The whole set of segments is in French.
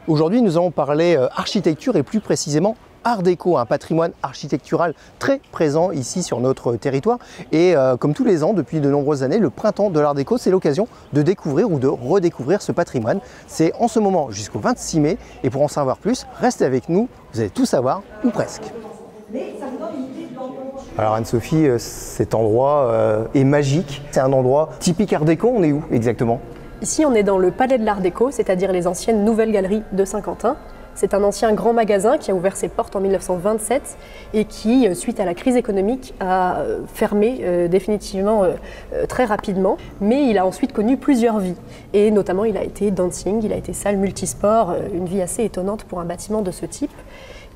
Aujourd'hui, nous allons parler architecture et plus précisément Art déco, un patrimoine architectural très présent ici sur notre territoire. Et comme tous les ans, depuis de nombreuses années, le printemps de l'Art déco, c'est l'occasion de découvrir ou de redécouvrir ce patrimoine. C'est en ce moment jusqu'au 26 mai. Et pour en savoir plus, restez avec nous, vous allez tout savoir, ou presque. Alors Anne-Sophie, cet endroit est magique. C'est un endroit typique Art déco, on est où exactement ? Ici, on est dans le Palais de l'Art déco, c'est-à-dire les anciennes Nouvelles Galeries de Saint-Quentin. C'est un ancien grand magasin qui a ouvert ses portes en 1927 et qui, suite à la crise économique, a fermé définitivement très rapidement. Mais il a ensuite connu plusieurs vies. Et notamment, il a été dancing, il a été salle multisport, une vie assez étonnante pour un bâtiment de ce type.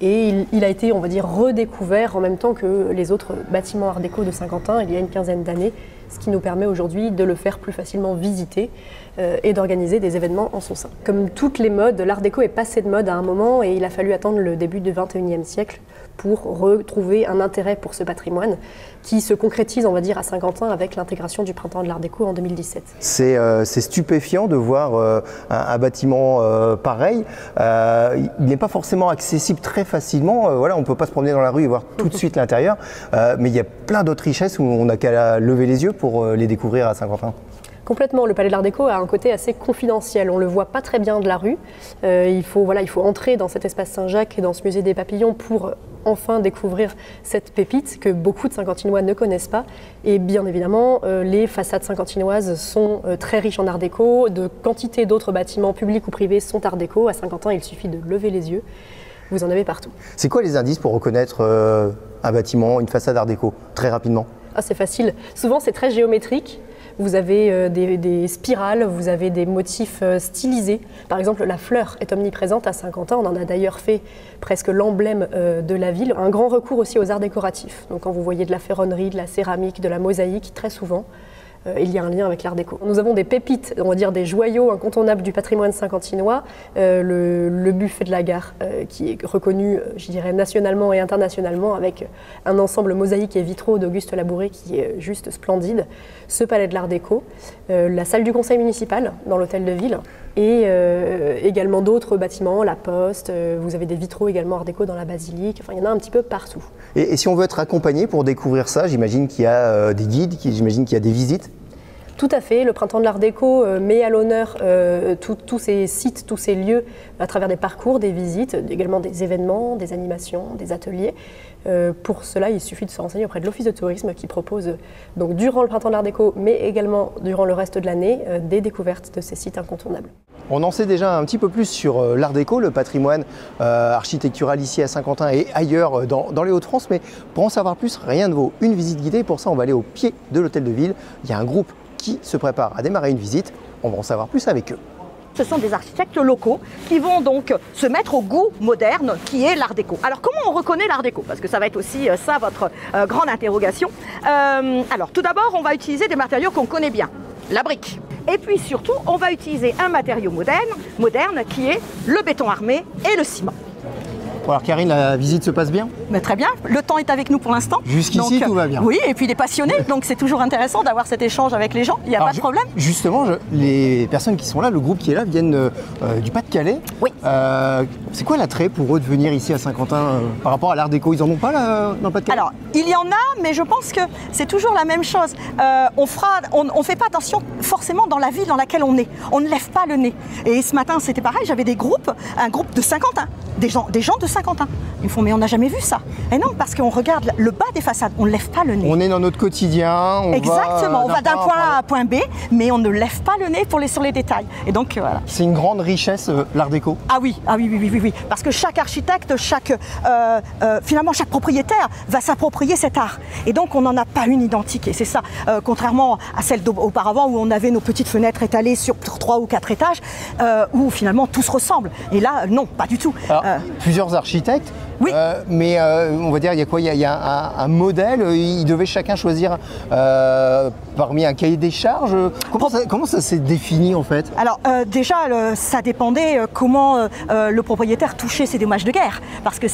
Et il a été, on va dire, redécouvert en même temps que les autres bâtiments Art déco de Saint-Quentin il y a une quinzaine d'années, ce qui nous permet aujourd'hui de le faire plus facilement visiter et d'organiser des événements en son sein. Comme toutes les modes, l'Art déco est passé de mode à un moment et il a fallu attendre le début du XXIe siècle pour retrouver un intérêt pour ce patrimoine qui se concrétise, on va dire, à Saint-Quentin avec l'intégration du printemps de l'Art déco en 2017. C'est stupéfiant de voir un bâtiment pareil. Il n'est pas forcément accessible très facilement. Voilà, on ne peut pas se promener dans la rue et voir tout de suite l'intérieur. Mais il y a plein d'autres richesses où on n'a qu'à lever les yeux pour les découvrir à Saint-Quentin. Complètement, le Palais de l'Art déco a un côté assez confidentiel, on ne le voit pas très bien de la rue. Il faut entrer dans cet espace Saint-Jacques et dans ce musée des papillons pour enfin découvrir cette pépite que beaucoup de Saint-Quentinois ne connaissent pas. Et bien évidemment, les façades saint-quentinoises sont très riches en Art déco, de quantité d'autres bâtiments publics ou privés sont Art déco. À Saint-Quentin, il suffit de lever les yeux, vous en avez partout. C'est quoi les indices pour reconnaître un bâtiment, une façade Art déco, très rapidement ? C'est facile, souvent c'est très géométrique. Vous avez des spirales, vous avez des motifs stylisés. Par exemple, la fleur est omniprésente à Saint-Quentin. On en a d'ailleurs fait presque l'emblème de la ville. Un grand recours aussi aux arts décoratifs. Donc quand vous voyez de la ferronnerie, de la céramique, de la mosaïque, très souvent, il y a un lien avec l'Art déco. Nous avons des pépites, on va dire des joyaux incontournables du patrimoine saint-quentinois. Le buffet de la gare, qui est reconnu, je dirais, nationalement et internationalement, avec un ensemble mosaïque et vitraux d'Auguste Labouret qui est juste splendide. Ce palais de l'Art déco, la salle du conseil municipal dans l'hôtel de ville, et également d'autres bâtiments, la poste, vous avez des vitraux également Art déco dans la basilique, enfin il y en a un petit peu partout. Et si on veut être accompagné pour découvrir ça, j'imagine qu'il y a des guides, j'imagine qu'il y a des visites? Tout à fait, le printemps de l'Art déco met à l'honneur tous ces sites, tous ces lieux à travers des parcours, des visites, également des événements, des animations, des ateliers. Pour cela, il suffit de se renseigner auprès de l'Office de tourisme qui propose donc durant le printemps de l'Art déco, mais également durant le reste de l'année, des découvertes de ces sites incontournables. On en sait déjà un petit peu plus sur l'Art déco, le patrimoine architectural ici à Saint-Quentin et ailleurs dans les Hauts-de-France, mais pour en savoir plus, rien ne vaut une visite guidée. Pour ça, on va aller au pied de l'hôtel de ville. Il y a un groupe qui se prépare à démarrer une visite. On va en savoir plus avec eux. Ce sont des architectes locaux qui vont donc se mettre au goût moderne qui est l'Art déco. Alors comment on reconnaît l'Art déco? Parce que ça va être aussi ça votre grande interrogation. Alors tout d'abord, on va utiliser des matériaux qu'on connaît bien, la brique. Et puis surtout, on va utiliser un matériau moderne qui est le béton armé et le ciment. Bon alors Karine, la visite se passe bien? Mais très bien, le temps est avec nous pour l'instant. Jusqu'ici, tout va bien. Oui, et puis il est passionné, donc c'est toujours intéressant d'avoir cet échange avec les gens, il n'y a pas de problème. Justement, les personnes qui sont là, le groupe qui est là, viennent du Pas-de-Calais. Oui. C'est quoi l'attrait pour eux de venir ici à Saint-Quentin par rapport à l'Art déco? Ils en ont pas là, dans le Pas-de-Calais? Alors, il y en a, mais je pense que c'est toujours la même chose. On fait pas attention forcément dans la ville dans laquelle on est. On ne lève pas le nez. Et ce matin, c'était pareil, j'avais un groupe de Saint-Quentin, des gens de Saint-Quentin. Ils me font, mais on n'a jamais vu ça. Et non, parce qu'on regarde le bas des façades, on ne lève pas le nez. On est dans notre quotidien. Exactement, on va d'un point A à un point B, mais on ne lève pas le nez sur les détails. Et donc voilà. C'est une grande richesse, l'Art déco. Ah oui, parce que chaque architecte, finalement chaque propriétaire va s'approprier cet art. Et donc on n'en a pas une identique. Et c'est ça, contrairement à celle d'auparavant où on avait nos petites fenêtres étalées sur 3 ou 4 étages, où finalement tout se ressemble. Et là, non, pas du tout. Alors, plusieurs architectes. Oui. Mais on va dire, il y a quoi? Il y a un modèle. Ils devaient chacun choisir, par pas remis un cahier des charges. Comment ça s'est défini en fait? Alors déjà, ça dépendait comment le propriétaire touchait ses dommages de guerre, parce que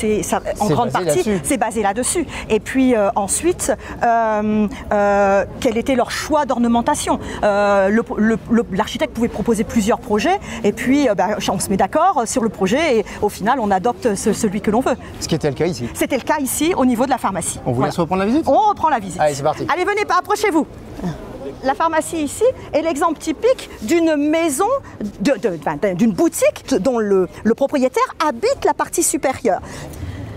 en grande partie, c'est basé là-dessus. Et puis ensuite, quel était leur choix d'ornementation? L'architecte pouvait proposer plusieurs projets, et puis on se met d'accord sur le projet, et au final, on adopte celui que l'on veut. Ce qui était le cas ici. C'était le cas ici, au niveau de la pharmacie. On vous laisse reprendre la visite? On reprend la visite. Allez, c'est parti. Allez, venez, approchez-vous. La pharmacie ici est l'exemple typique d'une maison, d'une boutique dont le propriétaire habite la partie supérieure.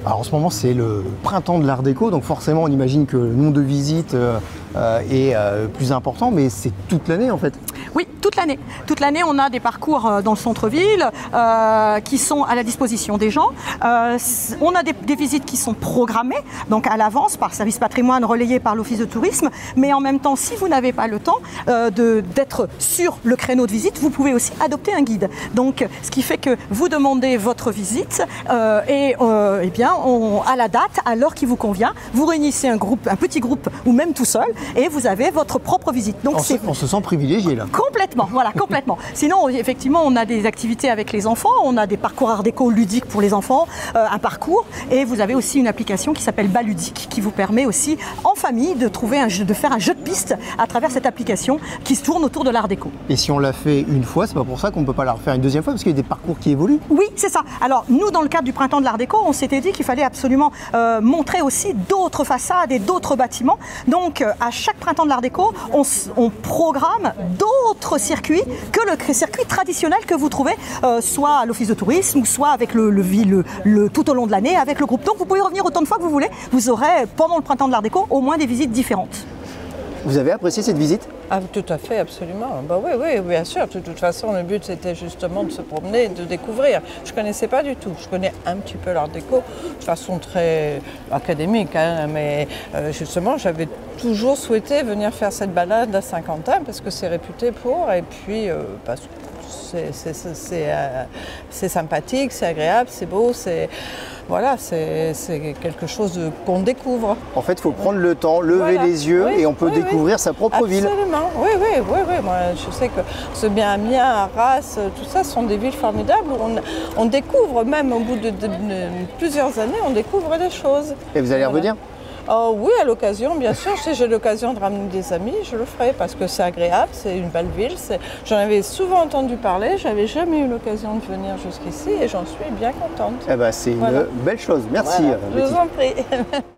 Alors en ce moment c'est le printemps de l'art déco, donc forcément on imagine que le nombre de visites est plus important, mais c'est toute l'année en fait. Oui, toute l'année. Toute l'année, on a des parcours dans le centre-ville qui sont à la disposition des gens. On a des visites qui sont programmées, donc à l'avance par Service Patrimoine relayé par l'Office de tourisme. Mais en même temps, si vous n'avez pas le temps d'être sur le créneau de visite, vous pouvez aussi adopter un guide. Donc, ce qui fait que vous demandez votre visite et eh bien, à la date, à l'heure qui vous convient, vous réunissez un petit groupe ou même tout seul et vous avez votre propre visite. Donc, on se sent privilégié là. Complètement, voilà, complètement. Sinon, effectivement, on a des activités avec les enfants, on a des parcours art déco ludiques pour les enfants, un parcours, et vous avez aussi une application qui s'appelle Baludique, qui vous permet aussi, en famille, de faire un jeu de piste à travers cette application qui se tourne autour de l'art déco. Et si on l'a fait une fois, c'est pas pour ça qu'on ne peut pas la refaire une deuxième fois, parce qu'il y a des parcours qui évoluent? Oui, c'est ça. Alors, nous, dans le cadre du Printemps de l'art déco, on s'était dit qu'il fallait absolument montrer aussi d'autres façades et d'autres bâtiments. Donc, à chaque Printemps de l'art déco, on programme d'autres circuits que le circuit traditionnel que vous trouvez soit à l'office de tourisme ou soit avec tout au long de l'année avec le groupe. Donc vous pouvez revenir autant de fois que vous voulez. Vous aurez pendant le printemps de l'art déco au moins des visites différentes. Vous avez apprécié cette visite? Ah, tout à fait, absolument. Bah oui, oui, bien sûr. De toute façon, le but, c'était justement de se promener, de découvrir. Je ne connaissais pas du tout. Je connais un petit peu l'art déco de façon très académique, hein, mais justement, j'avais toujours souhaité venir faire cette balade à Saint-Quentin parce que c'est réputé pour, et puis parce que c'est sympathique, c'est agréable, c'est beau, voilà, c'est quelque chose qu'on découvre. En fait, il faut prendre le temps, lever les yeux et on peut découvrir sa propre ville. Absolument, oui. Moi, je sais que ce bien Amiens, Arras, tout ça sont des villes formidables où on découvre, même au bout de plusieurs années, on découvre des choses. Et vous allez revenir? Oh, oui, à l'occasion, bien sûr. Si j'ai l'occasion de ramener des amis, je le ferai parce que c'est agréable, c'est une belle ville. J'en avais souvent entendu parler, j'avais jamais eu l'occasion de venir jusqu'ici et j'en suis bien contente. Eh ben, c'est une belle chose. Merci. Voilà, je vous en prie.